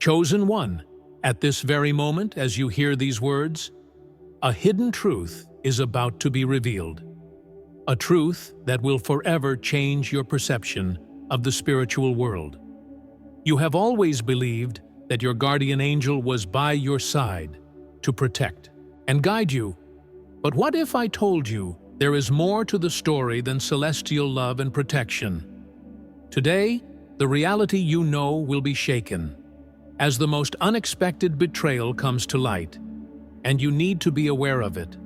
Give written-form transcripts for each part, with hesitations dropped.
Chosen one, at this very moment as you hear these words, a hidden truth is about to be revealed. A truth that will forever change your perception of the spiritual world. You have always believed that your guardian angel was by your side to protect and guide you. But what if I told you there is more to the story than celestial love and protection? Today, the reality you know will be shaken as the most unexpected betrayal comes to light, and you need to be aware of it.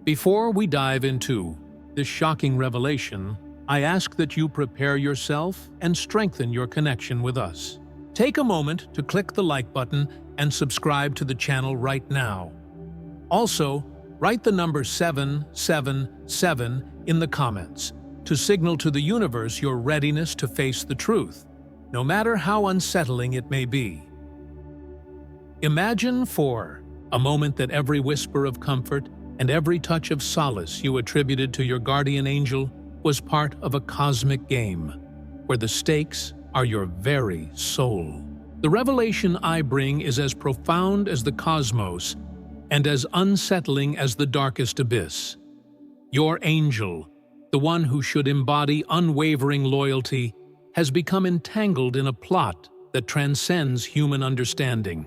Before we dive into this shocking revelation, I ask that you prepare yourself and strengthen your connection with us. Take a moment to click the like button and subscribe to the channel right now. Also, write the number 777 in the comments to signal to the universe your readiness to face the truth, no matter how unsettling it may be. Imagine for a moment that every whisper of comfort and every touch of solace you attributed to your guardian angel was part of a cosmic game, where the stakes are your very soul. The revelation I bring is as profound as the cosmos and as unsettling as the darkest abyss. Your angel, the one who should embody unwavering loyalty, has become entangled in a plot that transcends human understanding.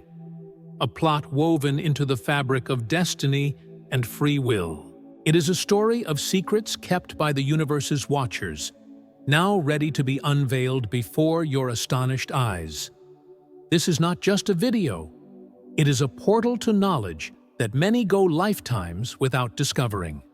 A plot woven into the fabric of destiny and free will. It is a story of secrets kept by the universe's watchers, now ready to be unveiled before your astonished eyes. This is not just a video. It is a portal to knowledge that many go lifetimes without discovering.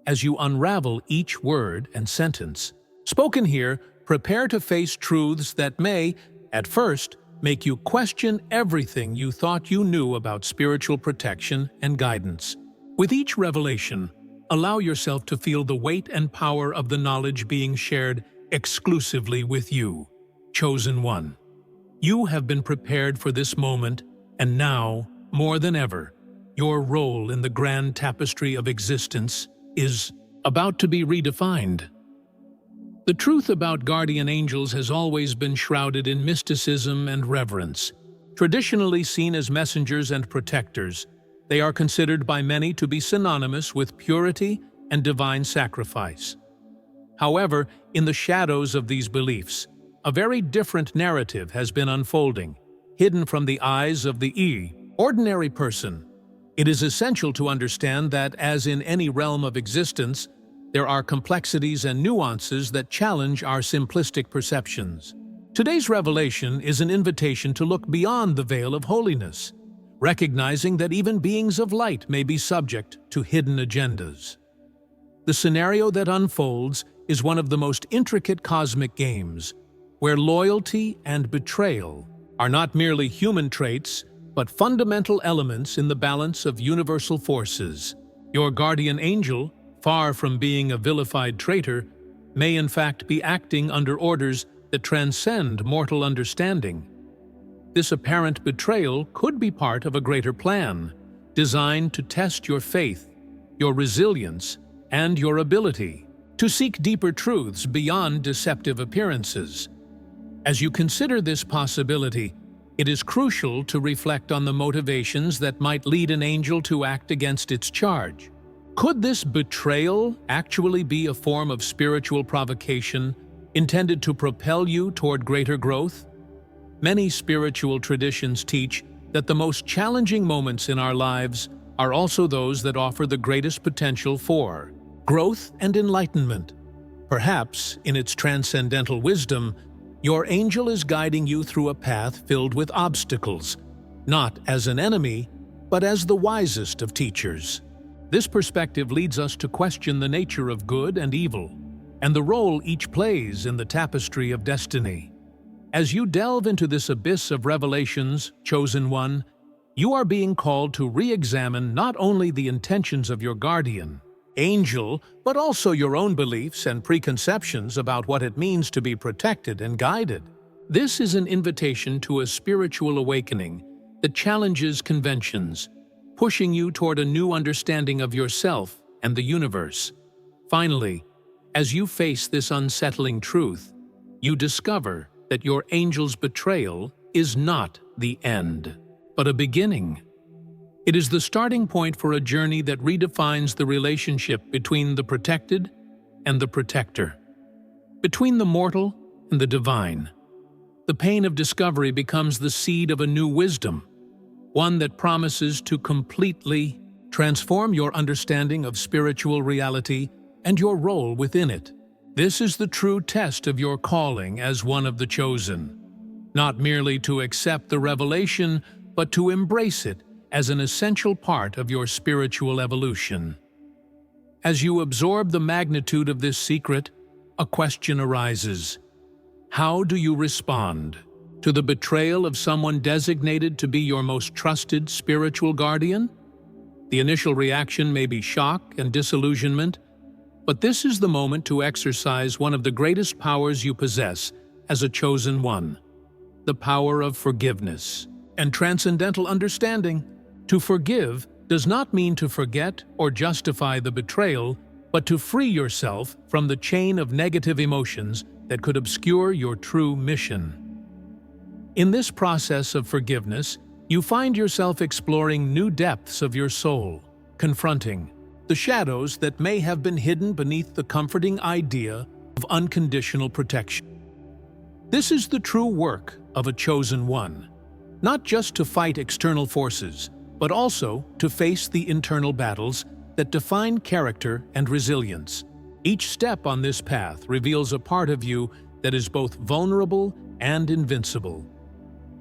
As you unravel each word and sentence spoken here, prepare to face truths that may, at first, make you question everything you thought you knew about spiritual protection and guidance. With each revelation, allow yourself to feel the weight and power of the knowledge being shared exclusively with you, chosen one. You have been prepared for this moment, and now, more than ever, your role in the grand tapestry of existence is about to be redefined. The truth about guardian angels has always been shrouded in mysticism and reverence. Traditionally seen as messengers and protectors, they are considered by many to be synonymous with purity and divine sacrifice. However, in the shadows of these beliefs, a very different narrative has been unfolding, hidden from the eyes of the ordinary person. It is essential to understand that, as in any realm of existence, there are complexities and nuances that challenge our simplistic perceptions. Today's revelation is an invitation to look beyond the veil of holiness, recognizing that even beings of light may be subject to hidden agendas. The scenario that unfolds is one of the most intricate cosmic games, where loyalty and betrayal are not merely human traits, but fundamental elements in the balance of universal forces. Your guardian angel, far from being a vilified traitor, may in fact be acting under orders that transcend mortal understanding. This apparent betrayal could be part of a greater plan, designed to test your faith, your resilience, and your ability to seek deeper truths beyond deceptive appearances. As you consider this possibility, it is crucial to reflect on the motivations that might lead an angel to act against its charge. Could this betrayal actually be a form of spiritual provocation intended to propel you toward greater growth? Many spiritual traditions teach that the most challenging moments in our lives are also those that offer the greatest potential for growth and enlightenment. Perhaps, in its transcendental wisdom, your angel is guiding you through a path filled with obstacles, not as an enemy, but as the wisest of teachers. This perspective leads us to question the nature of good and evil, and the role each plays in the tapestry of destiny. As you delve into this abyss of revelations, chosen one, you are being called to re-examine not only the intentions of your guardian angel, but also your own beliefs and preconceptions about what it means to be protected and guided. This is an invitation to a spiritual awakening that challenges conventions, pushing you toward a new understanding of yourself and the universe. Finally, as you face this unsettling truth, you discover that your angel's betrayal is not the end, but a beginning. It is the starting point for a journey that redefines the relationship between the protected and the protector, between the mortal and the divine. The pain of discovery becomes the seed of a new wisdom, one that promises to completely transform your understanding of spiritual reality and your role within it. This is the true test of your calling as one of the chosen, not merely to accept the revelation, but to embrace it as an essential part of your spiritual evolution. As you absorb the magnitude of this secret, a question arises. How do you respond to the betrayal of someone designated to be your most trusted spiritual guardian? The initial reaction may be shock and disillusionment, but this is the moment to exercise one of the greatest powers you possess as a chosen one, the power of forgiveness and transcendental understanding. To forgive does not mean to forget or justify the betrayal, but to free yourself from the chain of negative emotions that could obscure your true mission. In this process of forgiveness, you find yourself exploring new depths of your soul, confronting the shadows that may have been hidden beneath the comforting idea of unconditional protection. This is the true work of a chosen one, not just to fight external forces, but also to face the internal battles that define character and resilience. Each step on this path reveals a part of you that is both vulnerable and invincible.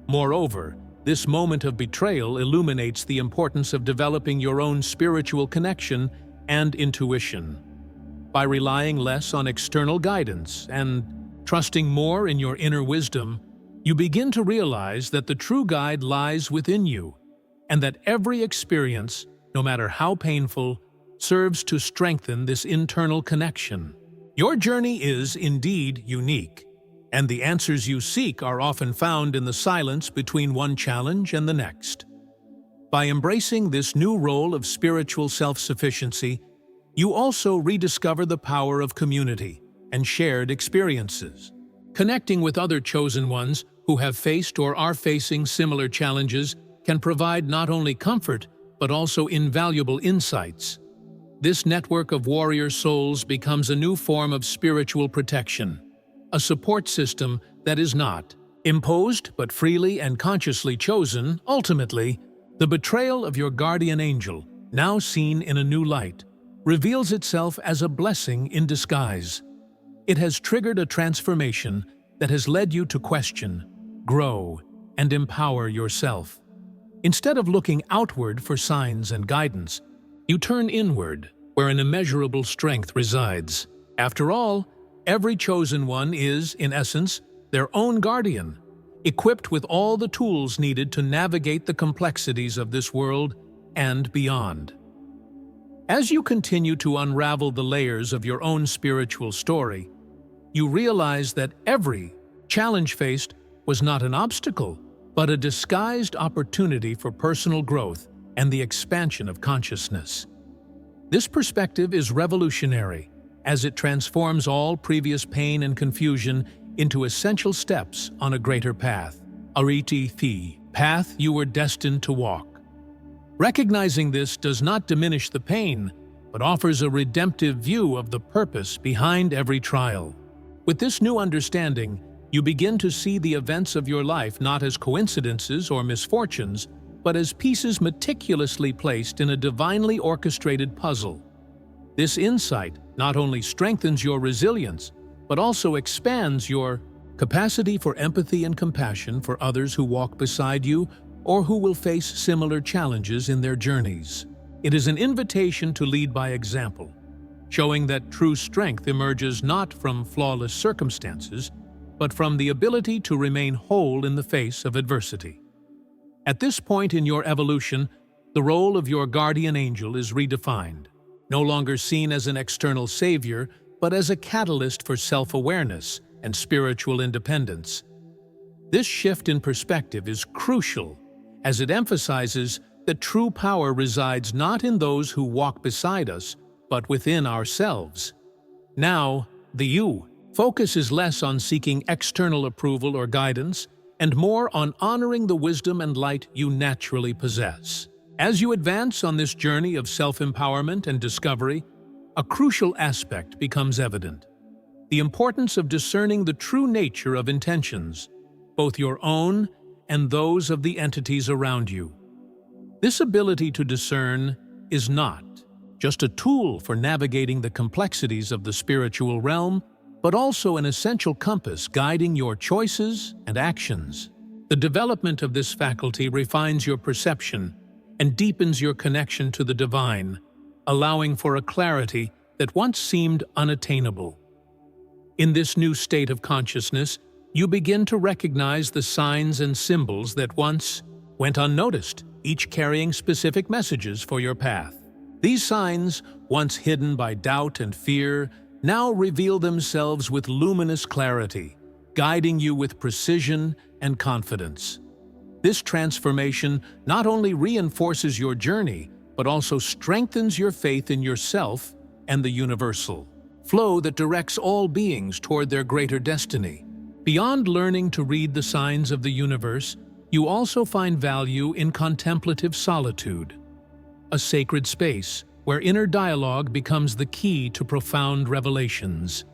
Moreover, this moment of betrayal illuminates the importance of developing your own spiritual connection and intuition. By relying less on external guidance and trusting more in your inner wisdom, you begin to realize that the true guide lies within you, and that every experience, no matter how painful, serves to strengthen this internal connection. Your journey is indeed unique, and the answers you seek are often found in the silence between one challenge and the next. By embracing this new role of spiritual self-sufficiency, you also rediscover the power of community and shared experiences. Connecting with other chosen ones who have faced or are facing similar challenges can provide not only comfort, but also invaluable insights. This network of warrior souls becomes a new form of spiritual protection, a support system that is not imposed but freely and consciously chosen. Ultimately, the betrayal of your guardian angel, now seen in a new light, reveals itself as a blessing in disguise. It has triggered a transformation that has led you to question, grow, and empower yourself. Instead of looking outward for signs and guidance, you turn inward, where an immeasurable strength resides. After all, every chosen one is, in essence, their own guardian, equipped with all the tools needed to navigate the complexities of this world and beyond. As you continue to unravel the layers of your own spiritual story, you realize that every challenge faced was not an obstacle, but a disguised opportunity for personal growth and the expansion of consciousness. This perspective is revolutionary, as it transforms all previous pain and confusion into essential steps on a greater path, the path you were destined to walk. Recognizing this does not diminish the pain, but offers a redemptive view of the purpose behind every trial. With this new understanding, you begin to see the events of your life not as coincidences or misfortunes, but as pieces meticulously placed in a divinely orchestrated puzzle. This insight not only strengthens your resilience, but also expands your capacity for empathy and compassion for others who walk beside you or who will face similar challenges in their journeys. It is an invitation to lead by example, showing that true strength emerges not from flawless circumstances, but from the ability to remain whole in the face of adversity. At this point in your evolution, the role of your guardian angel is redefined, no longer seen as an external savior, but as a catalyst for self-awareness and spiritual independence. This shift in perspective is crucial, as it emphasizes that true power resides not in those who walk beside us, but within ourselves. Now, the you focus is less on seeking external approval or guidance and more on honoring the wisdom and light you naturally possess. As you advance on this journey of self-empowerment and discovery, a crucial aspect becomes evident: the importance of discerning the true nature of intentions, both your own and those of the entities around you. This ability to discern is not just a tool for navigating the complexities of the spiritual realm, but also an essential compass guiding your choices and actions. The development of this faculty refines your perception and deepens your connection to the divine, allowing for a clarity that once seemed unattainable. In this new state of consciousness, you begin to recognize the signs and symbols that once went unnoticed, each carrying specific messages for your path. These signs, once hidden by doubt and fear, now reveal themselves with luminous clarity, guiding you with precision and confidence. This transformation not only reinforces your journey, but also strengthens your faith in yourself and the universal flow that directs all beings toward their greater destiny. Beyond learning to read the signs of the universe, you also find value in contemplative solitude, a sacred space where inner dialogue becomes the key to profound revelations.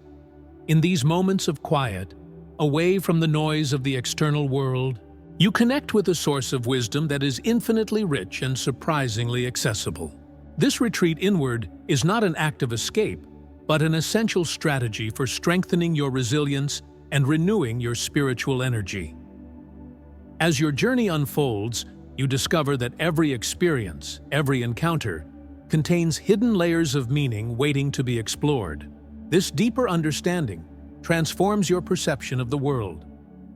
In these moments of quiet, away from the noise of the external world, you connect with a source of wisdom that is infinitely rich and surprisingly accessible. This retreat inward is not an act of escape, but an essential strategy for strengthening your resilience and renewing your spiritual energy. As your journey unfolds, you discover that every experience, every encounter, contains hidden layers of meaning waiting to be explored. This deeper understanding transforms your perception of the world,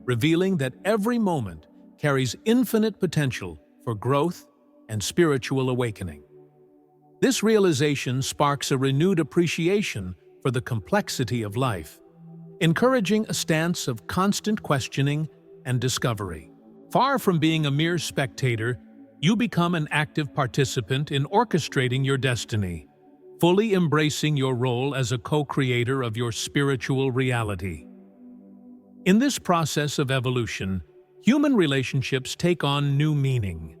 revealing that every moment carries infinite potential for growth and spiritual awakening. This realization sparks a renewed appreciation for the complexity of life, encouraging a stance of constant questioning and discovery. Far from being a mere spectator, you become an active participant in orchestrating your destiny, fully embracing your role as a co-creator of your spiritual reality. In this process of evolution, human relationships take on new meaning.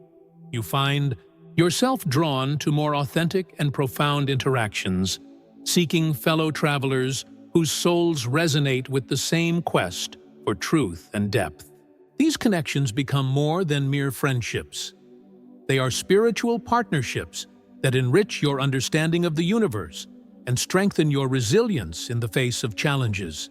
You find yourself drawn to more authentic and profound interactions, seeking fellow travelers whose souls resonate with the same quest for truth and depth. These connections become more than mere friendships. They are spiritual partnerships that enrich your understanding of the universe and strengthen your resilience in the face of challenges.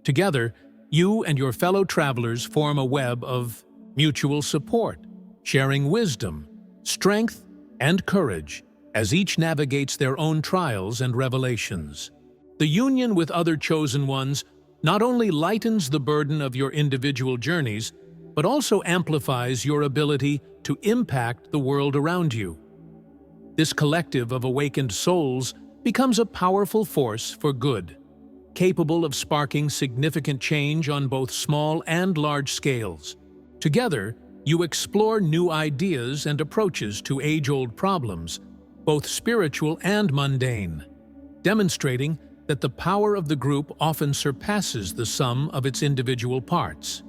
Together, you and your fellow travelers form a web of mutual support, sharing wisdom, strength, and courage as each navigates their own trials and revelations. The union with other chosen ones not only lightens the burden of your individual journeys, but also amplifies your ability to impact the world around you. This collective of awakened souls becomes a powerful force for good, capable of sparking significant change on both small and large scales. Together, you explore new ideas and approaches to age-old problems, both spiritual and mundane, demonstrating that the power of the group often surpasses the sum of its individual parts.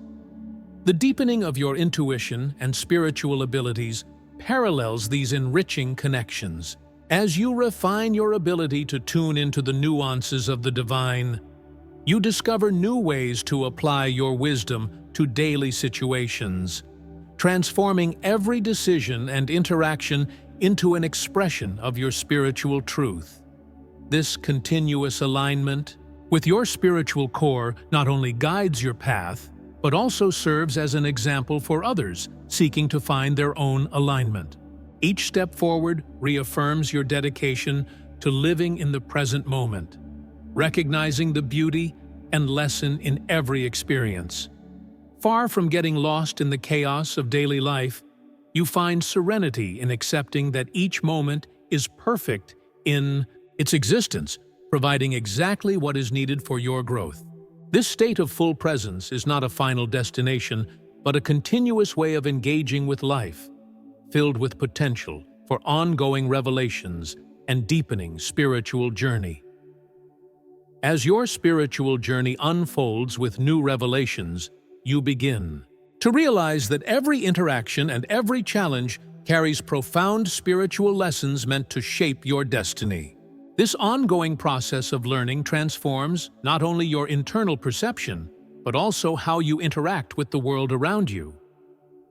The deepening of your intuition and spiritual abilities parallels these enriching connections. As you refine your ability to tune into the nuances of the divine, you discover new ways to apply your wisdom to daily situations, transforming every decision and interaction into an expression of your spiritual truth. This continuous alignment with your spiritual core not only guides your path, but also serves as an example for others seeking to find their own alignment. Each step forward reaffirms your dedication to living in the present moment, recognizing the beauty and lesson in every experience. Far from getting lost in the chaos of daily life, you find serenity in accepting that each moment is perfect in its existence, providing exactly what is needed for your growth. This state of full presence is not a final destination, but a continuous way of engaging with life, filled with potential for ongoing revelations and deepening spiritual journey. As your spiritual journey unfolds with new revelations, you begin To realize that every interaction and every challenge carries profound spiritual lessons meant to shape your destiny. This ongoing process of learning transforms not only your internal perception, but also how you interact with the world around you.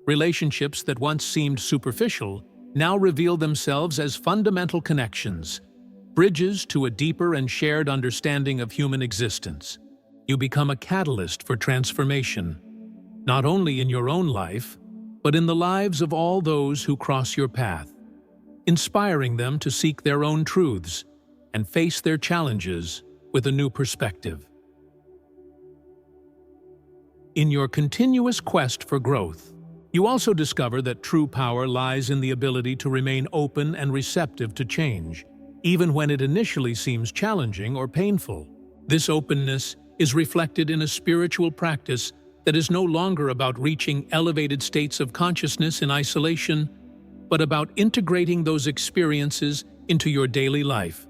Relationships that once seemed superficial now reveal themselves as fundamental connections, bridges to a deeper and shared understanding of human existence. You become a catalyst for transformation, not only in your own life, but in the lives of all those who cross your path, inspiring them to seek their own truths and face their challenges with a new perspective. In your continuous quest for growth, you also discover that true power lies in the ability to remain open and receptive to change, even when it initially seems challenging or painful. This openness is reflected in a spiritual practice that is no longer about reaching elevated states of consciousness in isolation, but about integrating those experiences into your daily life,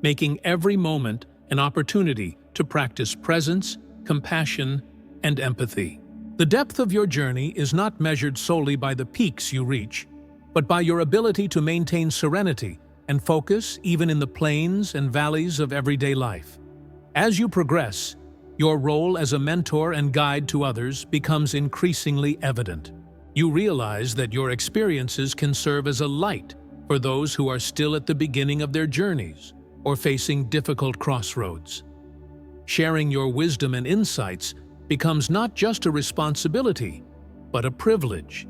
making every moment an opportunity to practice presence, compassion, and empathy. The depth of your journey is not measured solely by the peaks you reach, but by your ability to maintain serenity and focus even in the plains and valleys of everyday life. As you progress, your role as a mentor and guide to others becomes increasingly evident. You realize that your experiences can serve as a light for those who are still at the beginning of their journeys or facing difficult crossroads. Sharing your wisdom and insights becomes not just a responsibility, but a privilege,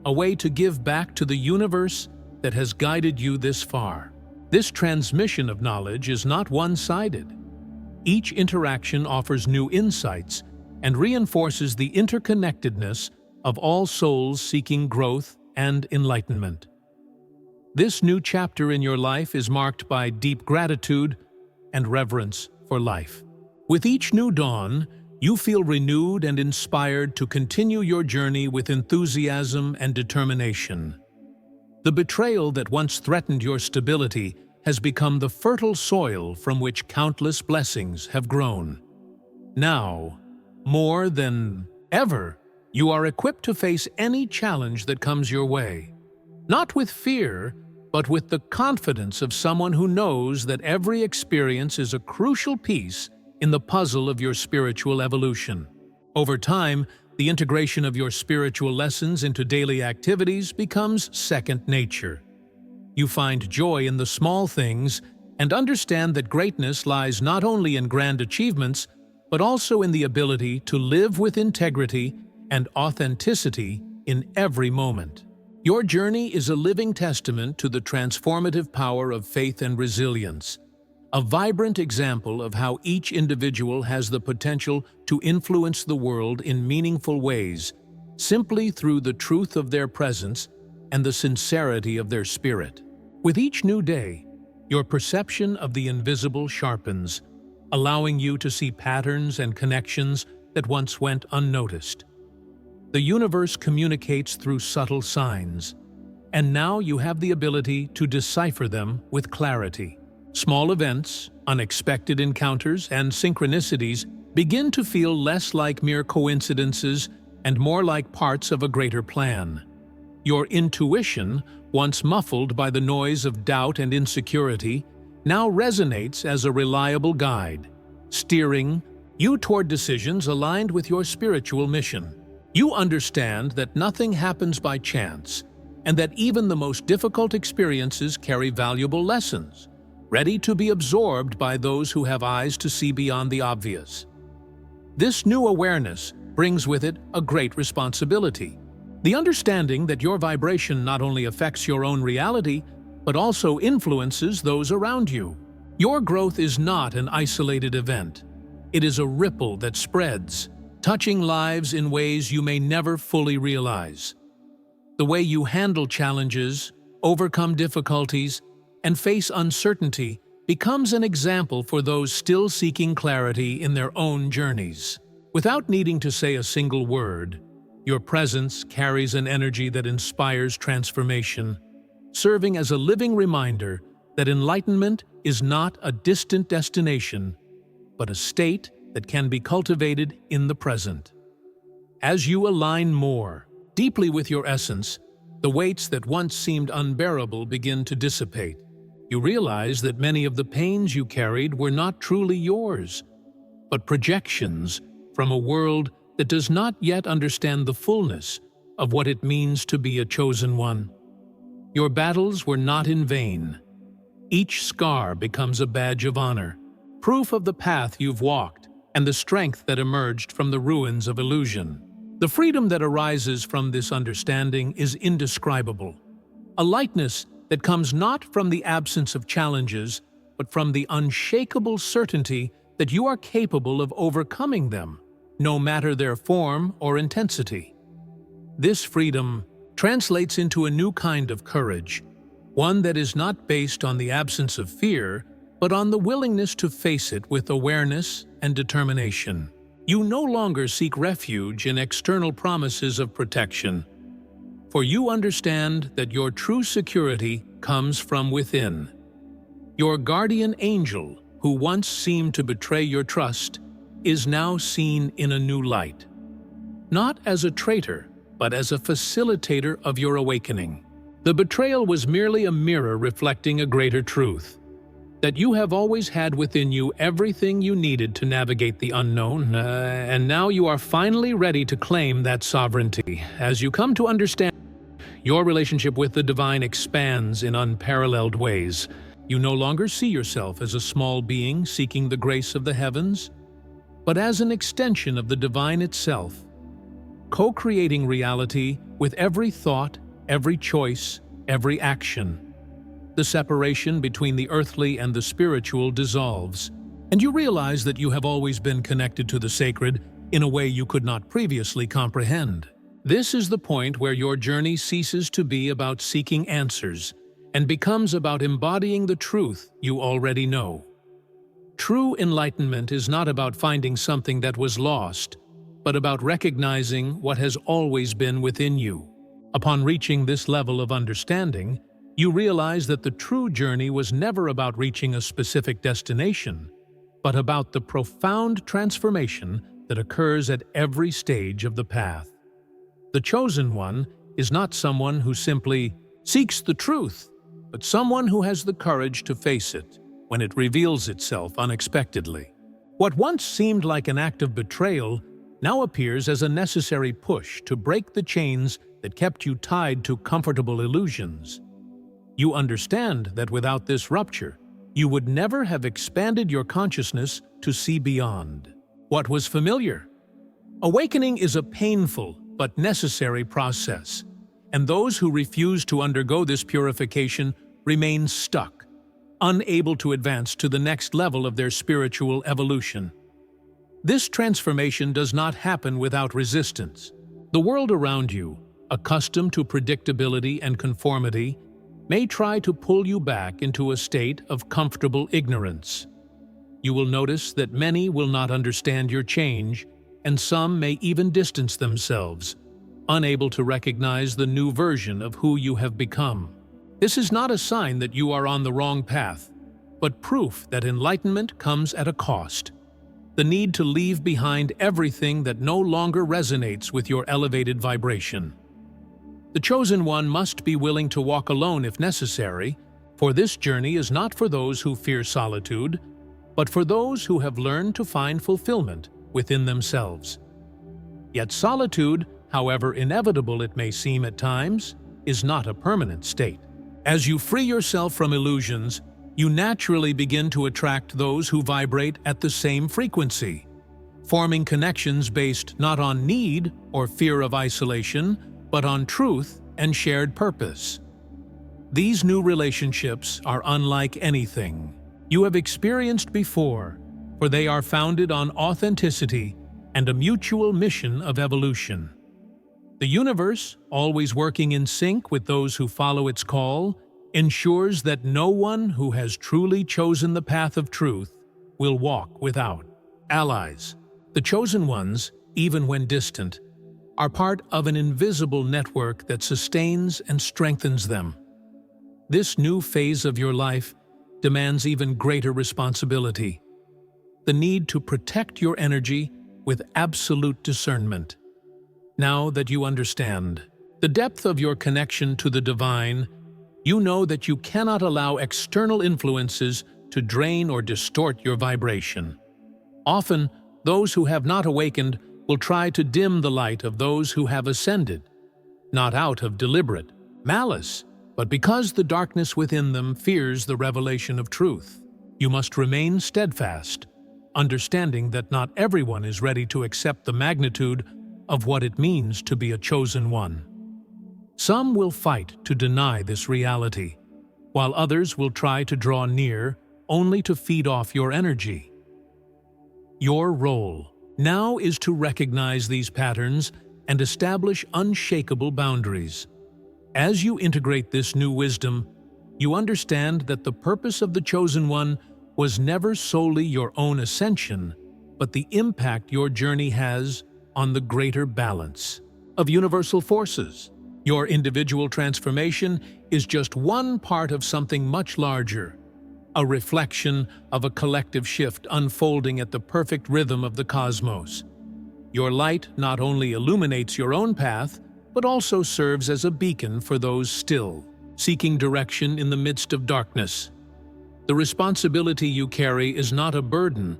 a way to give back to the universe that has guided you this far. This transmission of knowledge is not one-sided. Each interaction offers new insights and reinforces the interconnectedness of all souls seeking growth and enlightenment. This new chapter in your life is marked by deep gratitude and reverence for life. With each new dawn, you feel renewed and inspired to continue your journey with enthusiasm and determination. The betrayal that once threatened your stability has become the fertile soil from which countless blessings have grown. Now, more than ever, you are equipped to face any challenge that comes your way. Not with fear, but with the confidence of someone who knows that every experience is a crucial piece in the puzzle of your spiritual evolution. Over time, the integration of your spiritual lessons into daily activities becomes second nature. You find joy in the small things and understand that greatness lies not only in grand achievements, but also in the ability to live with integrity and authenticity in every moment. Your journey is a living testament to the transformative power of faith and resilience, a vibrant example of how each individual has the potential to influence the world in meaningful ways, simply through the truth of their presence and the sincerity of their spirit. With each new day, your perception of the invisible sharpens, allowing you to see patterns and connections that once went unnoticed. The universe communicates through subtle signs, and now you have the ability to decipher them with clarity. Small events, unexpected encounters, and synchronicities begin to feel less like mere coincidences and more like parts of a greater plan. Your intuition, once muffled by the noise of doubt and insecurity, now resonates as a reliable guide, steering you toward decisions aligned with your spiritual mission. You understand that nothing happens by chance, and that even the most difficult experiences carry valuable lessons, ready to be absorbed by those who have eyes to see beyond the obvious. This new awareness brings with it a great responsibility. The understanding that your vibration not only affects your own reality, but also influences those around you. Your growth is not an isolated event. It is a ripple that spreads, touching lives in ways you may never fully realize. The way you handle challenges, overcome difficulties, and face uncertainty becomes an example for those still seeking clarity in their own journeys. Without needing to say a single word, your presence carries an energy that inspires transformation, serving as a living reminder that enlightenment is not a distant destination, but a state that can be cultivated in the present. As you align more deeply with your essence, the weights that once seemed unbearable begin to dissipate. You realize that many of the pains you carried were not truly yours, but projections from a world that does not yet understand the fullness of what it means to be a chosen one. Your battles were not in vain. Each scar becomes a badge of honor, proof of the path you've walked and the strength that emerged from the ruins of illusion. The freedom that arises from this understanding is indescribable, a lightness that comes not from the absence of challenges, but from the unshakable certainty that you are capable of overcoming them, no matter their form or intensity. This freedom translates into a new kind of courage, one that is not based on the absence of fear, but on the willingness to face it with awareness and determination. You no longer seek refuge in external promises of protection, for you understand that your true security comes from within. Your guardian angel, who once seemed to betray your trust, is now seen in a new light. Not as a traitor, but as a facilitator of your awakening. The betrayal was merely a mirror reflecting a greater truth, that you have always had within you everything you needed to navigate the unknown, and now you are finally ready to claim that sovereignty. As you come to understand, your relationship with the divine expands in unparalleled ways. You no longer see yourself as a small being seeking the grace of the heavens, but as an extension of the divine itself, co-creating reality with every thought, every choice, every action. The separation between the earthly and the spiritual dissolves, and you realize that you have always been connected to the sacred in a way you could not previously comprehend. This is the point where your journey ceases to be about seeking answers and becomes about embodying the truth you already know. True enlightenment is not about finding something that was lost, but about recognizing what has always been within you. Upon reaching this level of understanding, you realize that the true journey was never about reaching a specific destination, but about the profound transformation that occurs at every stage of the path. The chosen one is not someone who simply seeks the truth, but someone who has the courage to face it when it reveals itself unexpectedly. What once seemed like an act of betrayal now appears as a necessary push to break the chains that kept you tied to comfortable illusions. You understand that without this rupture, you would never have expanded your consciousness to see beyond what was familiar. Awakening is a painful but necessary process, and those who refuse to undergo this purification remain stuck, unable to advance to the next level of their spiritual evolution. This transformation does not happen without resistance. The world around you, accustomed to predictability and conformity, may try to pull you back into a state of comfortable ignorance. You will notice that many will not understand your change, and some may even distance themselves, unable to recognize the new version of who you have become. This is not a sign that you are on the wrong path, but proof that enlightenment comes at a cost. The need to leave behind everything that no longer resonates with your elevated vibration. The chosen one must be willing to walk alone if necessary, for this journey is not for those who fear solitude, but for those who have learned to find fulfillment within themselves. Yet solitude, however inevitable it may seem at times, is not a permanent state. As you free yourself from illusions, you naturally begin to attract those who vibrate at the same frequency, forming connections based not on need or fear of isolation, but on truth and shared purpose. These new relationships are unlike anything you have experienced before, for they are founded on authenticity and a mutual mission of evolution. The universe, always working in sync with those who follow its call, ensures that no one who has truly chosen the path of truth will walk without allies. The chosen ones, even when distant, are part of an invisible network that sustains and strengthens them. This new phase of your life demands even greater responsibility, the need to protect your energy with absolute discernment. Now that you understand the depth of your connection to the divine, you know that you cannot allow external influences to drain or distort your vibration. Often, those who have not awakened will try to dim the light of those who have ascended, not out of deliberate malice, but because the darkness within them fears the revelation of truth. You must remain steadfast, understanding that not everyone is ready to accept the magnitude of what it means to be a chosen one. Some will fight to deny this reality, while others will try to draw near only to feed off your energy. Your role now is to recognize these patterns and establish unshakable boundaries. As you integrate this new wisdom, you understand that the purpose of the Chosen One was never solely your own ascension, but the impact your journey has on the greater balance of universal forces. Your individual transformation is just one part of something much larger, a reflection of a collective shift unfolding at the perfect rhythm of the cosmos. Your light not only illuminates your own path, but also serves as a beacon for those still seeking direction in the midst of darkness. The responsibility you carry is not a burden,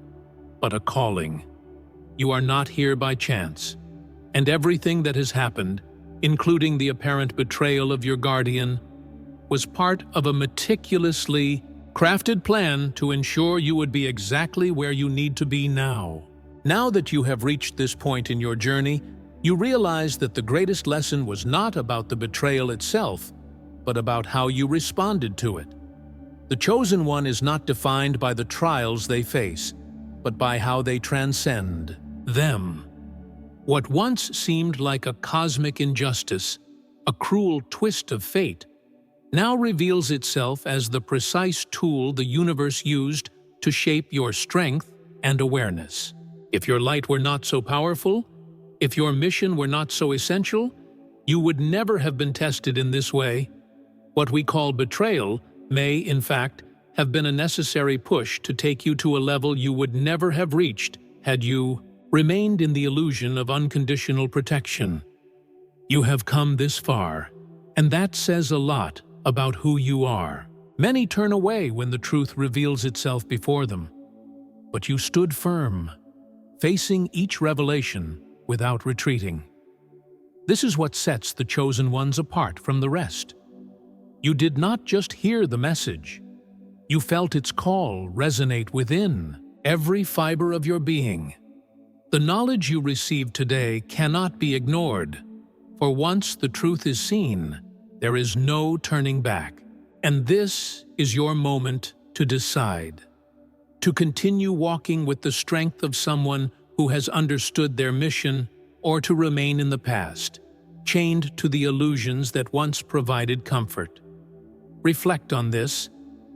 but a calling. You are not here by chance, and everything that has happened, including the apparent betrayal of your guardian, was part of a meticulously crafted plan to ensure you would be exactly where you need to be now. Now that you have reached this point in your journey, you realize that the greatest lesson was not about the betrayal itself, but about how you responded to it. The Chosen One is not defined by the trials they face, but by how they transcend them. What once seemed like a cosmic injustice, a cruel twist of fate, now reveals itself as the precise tool the universe used to shape your strength and awareness. If your light were not so powerful, if your mission were not so essential, you would never have been tested in this way. What we call betrayal may, in fact, have been a necessary push to take you to a level you would never have reached had you remained in the illusion of unconditional protection. You have come this far, and that says a lot about who you are. Many turn away when the truth reveals itself before them, but you stood firm, facing each revelation without retreating. This is what sets the Chosen Ones apart from the rest. You did not just hear the message. You felt its call resonate within every fiber of your being. The knowledge you received today cannot be ignored, for once the truth is seen, there is no turning back. And this is your moment to decide. To continue walking with the strength of someone who has understood their mission, or to remain in the past, chained to the illusions that once provided comfort. Reflect on this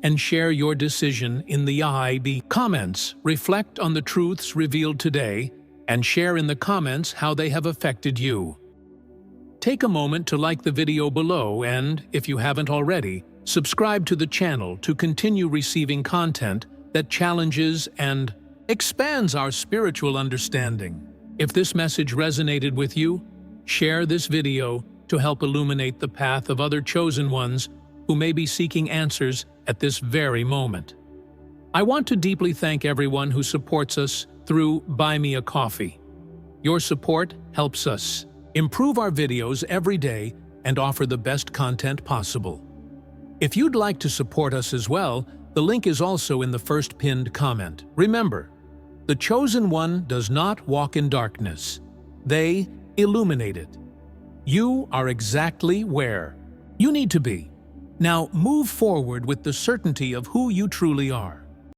and share your decision in the IB comments. Reflect on the truths revealed today and share in the comments how they have affected you. Take a moment to like the video below and, if you haven't already, subscribe to the channel to continue receiving content that challenges and expands our spiritual understanding. If this message resonated with you, share this video to help illuminate the path of other chosen ones who may be seeking answers at this very moment. I want to deeply thank everyone who supports us through Buy Me a Coffee. Your support helps us improve our videos every day and offer the best content possible. If you'd like to support us as well, the link is also in the first pinned comment. Remember, the Chosen One does not walk in darkness. They illuminate it. You are exactly where you need to be. Now move forward with the certainty of who you truly are.